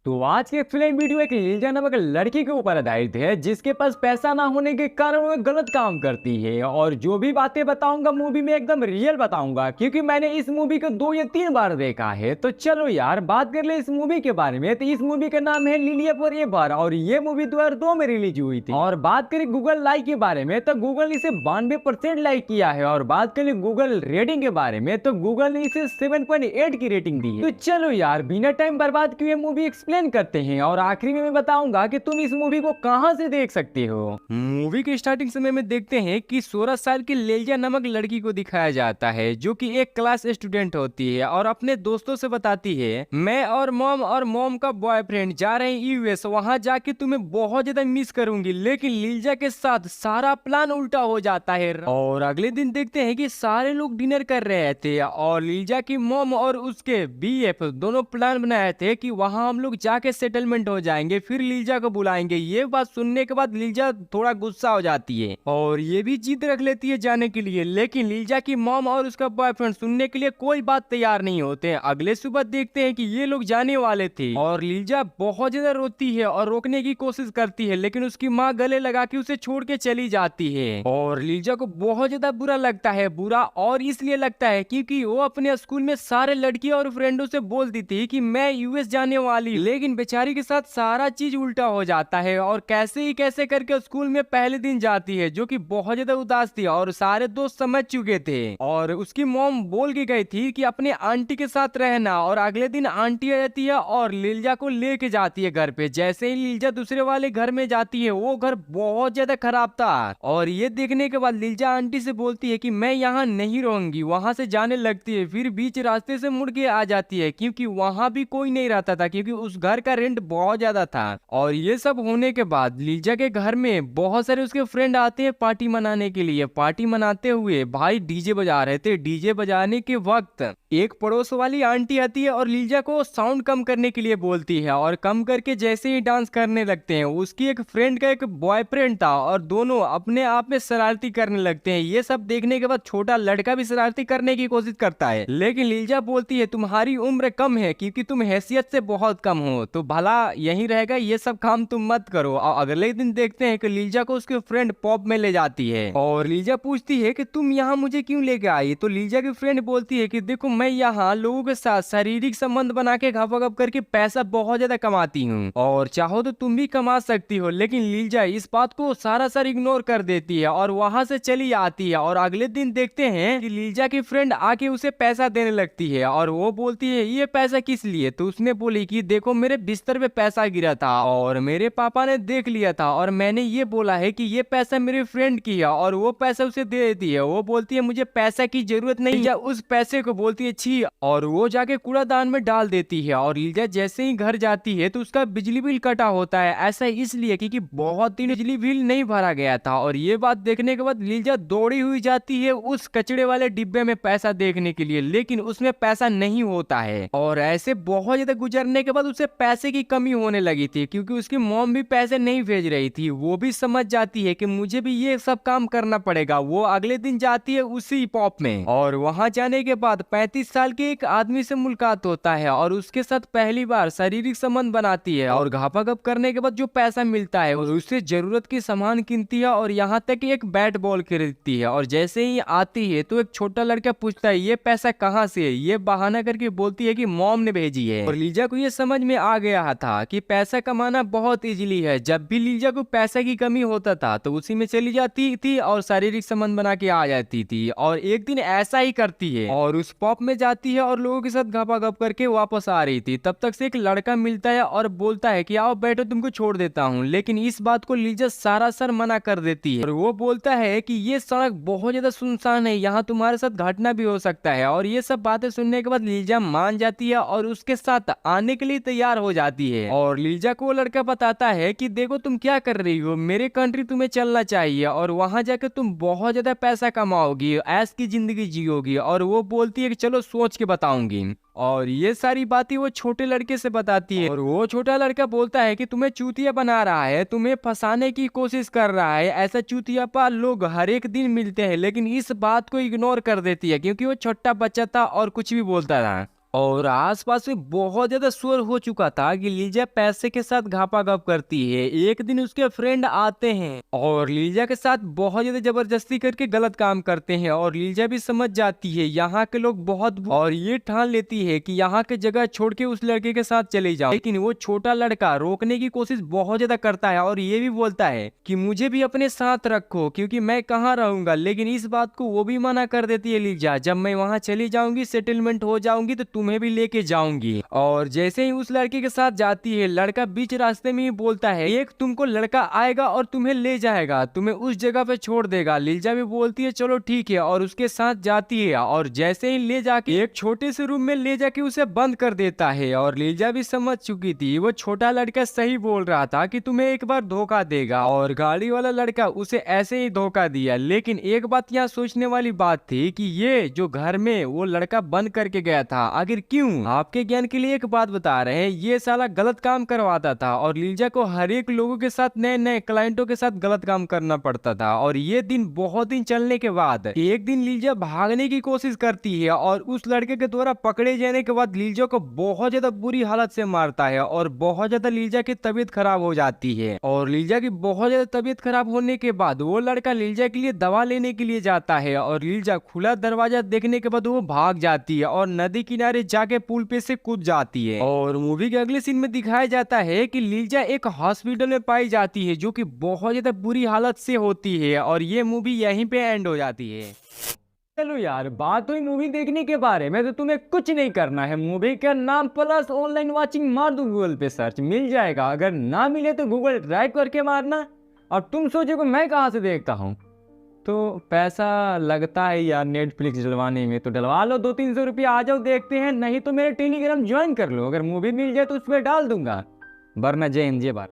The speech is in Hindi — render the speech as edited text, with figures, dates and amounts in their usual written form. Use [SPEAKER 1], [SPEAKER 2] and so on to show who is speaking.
[SPEAKER 1] तो आज की एक्सप्लेन वीडियो एक लीजा नामक लड़की के ऊपर आधारित है जिसके पास पैसा ना होने के कारण वो गलत काम करती है। और जो भी बातें बताऊंगा मूवी में एकदम रियल बताऊंगा, क्योंकि मैंने इस मूवी को 2 या 3 बार देखा है। तो चलो यार बात कर ले इस मूवी के बारे में। तो इस मूवी का नाम है लिलिया फॉर एवर और ये मूवी 2002 में रिलीज हुई थी। और बात करें गूगल लाइक के बारे में तो गूगल ने इसे 92% लाइक किया है। और बात करें गूगल रेटिंग के बारे में तो गूगल ने इसे 7.8 की रेटिंग दी है। तो चलो यार बिना टाइम बर्बाद किए मूवी एक्सप्लेन करते हैं और आखिरी में मैं बताऊंगा कि तुम इस मूवी को कहां से देख सकते हो। मूवी के स्टार्टिंग समय में देखते हैं कि 16 साल की लेलिया नामक लड़की को दिखाया जाता है जो कि एक क्लास स्टूडेंट होती है और अपने दोस्तों से बताती है मैं और मॉम का बॉयफ्रेंड जा रहे हैं यूएस, वहां जाके तुम्हें बहुत ज्यादा मिस करूंगी। लेकिन लीजा के साथ सारा प्लान उल्टा हो जाता है और अगले दिन देखते हैं कि सारे लोग डिनर कर रहे थे और लीजा की मॉम और उसके बीएफ दोनों प्लान बनाए थे कि वहां हम लोग जाके सेटलमेंट हो जाएंगे, फिर लीजा को बुलाएंगे। ये बात सुनने के बाद लीजा थोड़ा गुस्सा हो जाती है और ये भी जिद रख लेती है जाने के लिए। लेकिन लीजा की मॉम और उसका बॉयफ्रेंड सुनने के लिए कोई बात तैयार नहीं होते हैं। अगले सुबह देखते हैं कि ये लोग जाने वाले थे और लीजा बहुत ज्यादा रोती है और रोकने की कोशिश करती है, लेकिन उसकी माँ गले लगा के उसे छोड़ के चली जाती है। और लीजा को बहुत ज्यादा बुरा लगता है। बुरा और इसलिए लगता है क्योंकि वो अपने स्कूल में सारे लड़कियों और फ्रेंडों से बोलती थी कि मैं यूएस जाने वाली, लेकिन बेचारी के साथ सारा चीज उल्टा हो जाता है और कैसे ही कैसे करके स्कूल में पहले दिन जाती है जो कि बहुत ज्यादा उदास थी और सारे दोस्त समझ चुके थे। और उसकी मॉम बोल के गई थी कि अपने आंटी के साथ रहना और अगले दिन आंटी आ जाती है और लीजा को लेके जाती है घर पे। जैसे ही लीजा दूसरे वाले घर में जाती है वो घर बहुत ज्यादा खराब था और ये देखने के बाद लीजा आंटी से बोलती है कि मैं यहाँ नहीं रहूंगी, वहां से जाने लगती है। फिर बीच रास्ते से मुड़ के आ जाती है क्योंकि वहां भी कोई नहीं रहता था क्योंकि उस घर का रेंट बहुत ज्यादा था। और ये सब होने के बाद लीजा के घर में बहुत सारे उसके फ्रेंड आते हैं पार्टी मनाने के लिए। पार्टी मनाते हुए भाई डीजे बजा रहे थे। डीजे बजाने के वक्त एक पड़ोस वाली आंटी आती है और लीजा को साउंड कम करने के लिए बोलती है और कम करके जैसे ही डांस करने लगते हैं उसकी एक फ्रेंड का एक बॉयफ्रेंड था और दोनों अपने आप में शरारती करने लगते हैं। ये सब देखने के बाद छोटा लड़का भी शरारती करने की कोशिश करता है, लेकिन लीजा बोलती है तुम्हारी उम्र कम है क्योंकि तुम हैसियत से बहुत कम हो, तो भला यही रहेगा, ये सब काम तुम मत करो। और अगले दिन देखते हैं कि लीजा को उसके फ्रेंड पॉप में ले जाती है और लीजा पूछती है कि तुम यहाँ मुझे क्यों लेके आई। तो लीजा की फ्रेंड बोलती है कि देखो मैं यहाँ लोगों के साथ शारीरिक संबंध बना के गप करके पैसा बहुत ज्यादा कमाती हूँ और चाहो तो तुम भी कमा सकती हो। लेकिन लीजा इस बात को सारा इग्नोर कर देती है और वहां से चली आती है। और अगले दिन देखते हैं कि लीजा की फ्रेंड आके उसे पैसा देने लगती है और वो बोलती है ये पैसा किस लिए। तो उसने बोली कि देखो मेरे बिस्तर पे पैसा गिरा था और मेरे पापा ने देख लिया था और मैंने ये बोला है कि ये पैसा मेरे फ्रेंड की है और वो पैसा उसे दे देती है। वो बोलती है मुझे पैसा की जरूरत नहीं, या उस पैसे को बोलती है छी और वो जाके कूड़ादान में डाल देती है। और लीजा जैसे ही घर जाती है तो उसका बिजली बिल कटा होता है। ऐसा इसलिए क्योंकि बहुत दिन बिजली बिल नहीं भरा गया था। और ये बात देखने के बाद लीजा दौड़ी हुई जाती है उस कचड़े वाले डिब्बे में पैसा देखने के लिए, लेकिन उसमें पैसा नहीं होता है। और ऐसे बहुत ज्यादा गुजरने के बाद उसे पैसे की कमी होने लगी थी क्योंकि उसकी मॉम भी पैसे नहीं भेज रही थी। वो भी समझ जाती है कि मुझे भी ये सब काम करना पड़ेगा। वो अगले दिन जाती है उसी पॉप में और वहां जाने के बाद 35 साल के एक आदमी से मुलाकात होता है और उसके साथ पहली बार शारीरिक संबंध बनाती है और घापाघप करने के बाद जो पैसा मिलता है उससे जरूरत की सामान किनती है और यहाँ तक कि एक बैट बॉल खरीदती है। और जैसे ही आती है तो एक छोटा लड़का पूछता है ये पैसा कहाँ से है। ये बहाना करके बोलती है कि मॉम ने भेजी है। और लीजा को ये समझ में आ गया था कि पैसा कमाना बहुत इजीली है। जब भी लीजा को पैसा की कमी होता था तो उसी में चली जाती थी और शारीरिक संबंध बना के आ जाती थी। और एक दिन ऐसा ही करती है और उस पॉप में जाती है और लोगों के साथ घपाघप करके वापस आ रही थी। तब तक से एक लड़का मिलता है और बोलता है कि आओ बैठो तुमको छोड़ देता हूँ। लेकिन इस बात को लीजा सरासर मना कर देती है और वो बोलता है कि ये सड़क बहुत ज्यादा सुनसान है, यहाँ तुम्हारे साथ घटना भी हो सकता है। और ये सब बातें सुनने के बाद लीजा मान जाती है और उसके साथ आने के लिए तैयार हो जाती है। और लीजा को वो लड़का बताता है कि देखो तुम क्या कर रही हो, मेरे कंट्री तुम्हें चलना चाहिए और वहां जाकर तुम बहुत ज्यादा पैसा कमाओगी, ऐश की जिंदगी जियोगी। और वो बोलती है कि चलो सोच के बताऊंगी। और ये सारी बातें वो छोटे लड़के से बताती है और वो छोटा लड़का बोलता है कि तुम्हें चूतिया बना रहा है, तुम्हें फंसाने की कोशिश कर रहा है। ऐसा चूतियापा लोग हर एक दिन मिलते हैं। लेकिन इस बात को इग्नोर कर देती है क्योंकि वो छोटा बच्चा था और कुछ भी बोलता था। और आसपास में बहुत ज्यादा शोर हो चुका था कि लीजा पैसे के साथ घापाघप करती है। एक दिन उसके फ्रेंड आते हैं और लीजा के साथ बहुत ज्यादा जबरदस्ती करके गलत काम करते हैं और लीजा भी समझ जाती है यहाँ के लोग और ये ठान लेती है कि यहाँ की जगह छोड़ के उस लड़के के साथ चले जाओ। लेकिन वो छोटा लड़का रोकने की कोशिश बहुत ज्यादा करता है और ये भी बोलता है कि मुझे भी अपने साथ रखो क्योंकि मैं कहाँ रहूंगा। लेकिन इस बात को वो भी मना कर देती है लीजा, जब मैं वहाँ चली जाऊंगी सेटलमेंट हो जाऊंगी तो तुम्हें भी लेके जाऊंगी। और जैसे ही उस लड़के के साथ जाती है, लड़का बीच रास्ते में ही बोलता है एक तुमको लड़का आएगा और तुम्हें ले जाएगा, तुम्हें उस जगह पे छोड़ देगा। लीजा भी बोलती है चलो ठीक है और उसके साथ जाती है और जैसे ही ले जाके एक छोटे से रूम में ले जाके उसे बंद कर देता है। और लीजा भी समझ चुकी थी वो छोटा लड़का सही बोल रहा था कि तुम्हें एक बार धोखा देगा और गाड़ी वाला लड़का उसे ऐसे ही धोखा दिया। लेकिन एक बात यहाँ सोचने वाली बात थी कि ये जो घर में वो लड़का बंद करके गया था आखिर क्यों। आपके ज्ञान के लिए एक बात बता रहे हैं, ये साला गलत काम करवाता था और लीजा को हर एक लोगों के साथ नए नए क्लाइंटों के साथ गलत काम करना पड़ता था। और ये दिन बहुत दिन चलने के बाद एक दिन लीजा भागने की कोशिश करती है और उस लड़के के द्वारा पकड़े जाने के बाद लीजा को बहुत ज्यादा बुरी हालत से मारता है और बहुत ज्यादा लीजा की तबीयत खराब हो जाती है। और लीजा की बहुत ज्यादा तबीयत खराब होने के बाद वो लड़का लीजा के लिए दवा लेने के लिए जाता है और लीजा खुला दरवाजा देखने के बाद वो भाग जाती है और नदी किनारे जाके पुल पे से कूद जाती है। और मूवी के अगले सीन में दिखाया जाता है कि लीजा एक हॉस्पिटल में पाई जाती है जो कि बहुत ज्यादा बुरी हालत से होती है और ये मूवी यहीं पे एंड हो जाती है। चलो यार, बात हुई मूवी देखने के बारे में, तो तुम्हें कुछ नहीं करना है। मूवी का नाम प्लस ऑनलाइन वाचिंग मार दो, गूगल पे सर्च मिल जाएगा। अगर ना मिले तो गूगल ड्राइव करके मारना। और तुम सोचोगे मैं कहाँ से देखता हूँ, तो पैसा लगता है यार नेटफ्लिक्स डलवाने में, तो डलवा लो 200-300 रुपया, आ जाओ देखते हैं। नहीं तो मेरे टेलीग्राम ज्वाइन कर लो, अगर मूवी मिल जाए तो उस पर डाल दूंगा। वरना जय हिंद जय भारत।